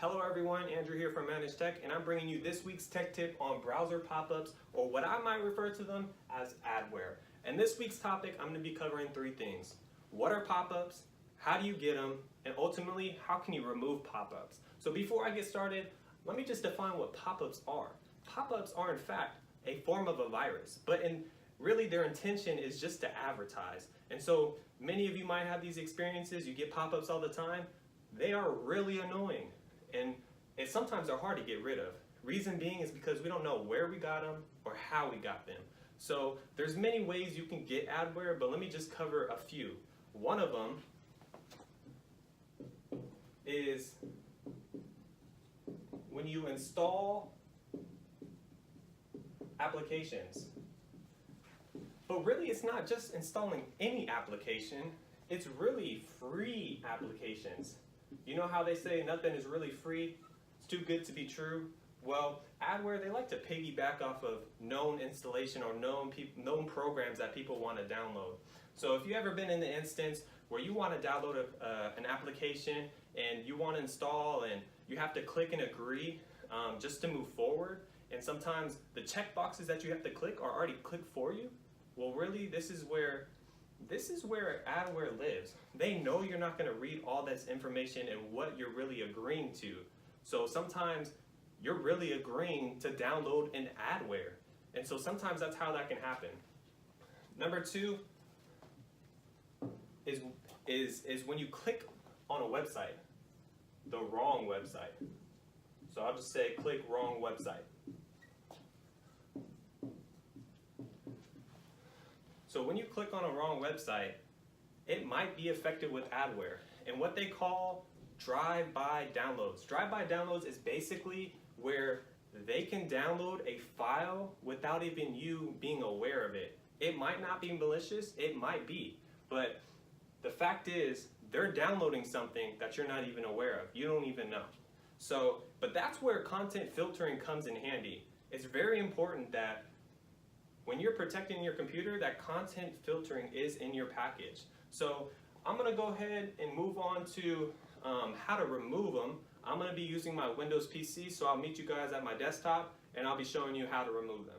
Hello everyone, Andrew here from Managed Tech, and I'm bringing you this week's tech tip on browser pop-ups, or what I might refer to them as adware. And this week's topic, I'm going to be covering three things. What are pop-ups? How do you get them? And ultimately, how can you remove pop-ups? So before I get started, let me just define what pop-ups are. Pop-ups are in fact a form of a virus, but really their intention is just to advertise. And so many of you might have these experiences, you get pop-ups all the time. They are really annoying. And sometimes they're hard to get rid of. Reason being is because we don't know where we got them or how we got them. So there's many ways you can get adware, but let me just cover a few. One of them is when you install applications. But really it's not just installing any application, it's really free applications. You know how they say nothing is really free? It's too good to be true. Well, Adware, they like to piggyback off of known installation or known programs that people want to download. So if you've ever been in the instance where you want to download an application and you want to install and you have to click and agree just to move forward, and sometimes the checkboxes that you have to click are already clicked for you, well really this is where Adware lives. They know you're not going to read all this information and what you're really agreeing to. So sometimes you're really agreeing to download an adware. And so sometimes that's how that can happen. Number two is when you click on a website, the wrong website. So I'll just say click wrong website. So when you click on a wrong website, it might be affected with adware and what they call drive-by downloads. Drive-by downloads is basically where they can download a file without even you being aware of it. It might not be malicious, it might be, but the fact is they're downloading something that you're not even aware of. You don't even know. So, but that's where content filtering comes in handy. It's very important that when you're protecting your computer, that content filtering is in your package. So I'm going to go ahead and move on to how to remove them. I'm going to be using my Windows PC, so I'll meet you guys at my desktop and I'll be showing you how to remove them.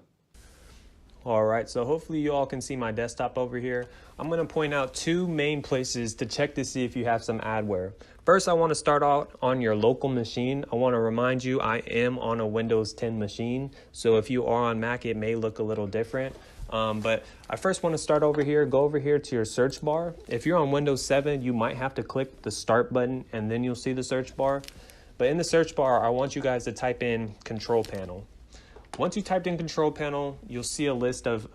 Alright, so hopefully you all can see my desktop over here. I'm going to point out two main places to check to see if you have some adware. First, I want to start out on your local machine. I want to remind you I am on a Windows 10 machine, so if you are on Mac, it may look a little different. But I first want to start over here, go over here to your search bar. If you're on Windows 7, you might have to click the start button and then you'll see the search bar. But in the search bar, I want you guys to type in Control Panel. Once you typed in Control Panel, you'll see a list of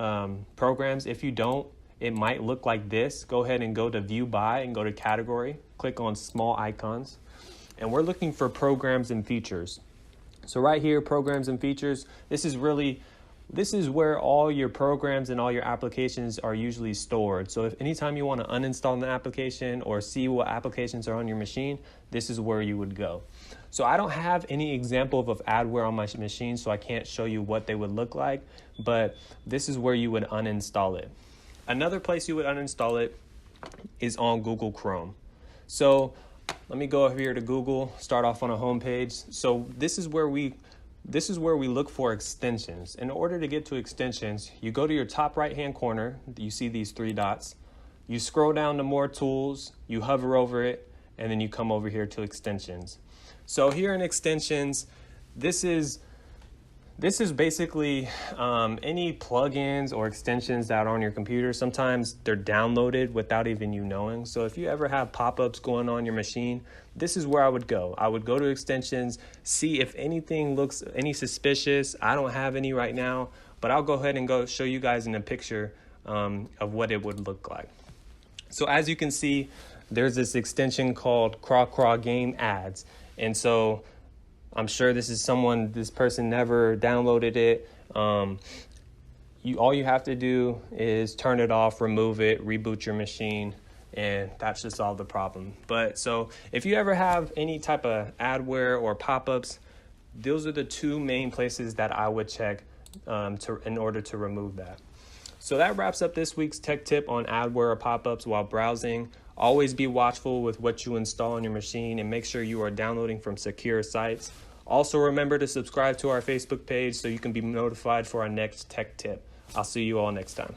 programs. If you don't, it might look like this. Go ahead and go to View By and go to Category. Click on Small Icons. And we're looking for Programs and Features. So right here, Programs and Features, this is where all your programs and all your applications are usually stored. So if anytime you want to uninstall an application or see what applications are on your machine, this is where you would go. So I don't have any example of adware on my machine, so I can't show you what they would look like, but this is where you would uninstall it. Another place you would uninstall it is on Google Chrome. So let me go over here to Google, start off on a home page. So this is where we look for extensions. In order to get to extensions, you go to your top right-hand corner, you see these three dots, you scroll down to More Tools, you hover over it, and then you come over here to Extensions. So here in Extensions, this is basically any plugins or extensions that are on your computer. Sometimes they're downloaded without even you knowing. So if you ever have pop-ups going on your machine, this is where I would go. I would go to Extensions, see if anything looks any suspicious. I don't have any right now, but I'll go ahead and go show you guys in a picture of what it would look like. So as you can see, there's this extension called Craw Game Ads. And so I'm sure this person never downloaded it. All you have to do is turn it off, remove it, reboot your machine, and that should solve the problem. But so if you ever have any type of adware or pop-ups, those are the two main places that I would check in order to remove that. So that wraps up this week's tech tip on adware or pop-ups while browsing. Always be watchful with what you install on your machine and make sure you are downloading from secure sites. Also remember to subscribe to our Facebook page so you can be notified for our next tech tip. I'll see you all next time.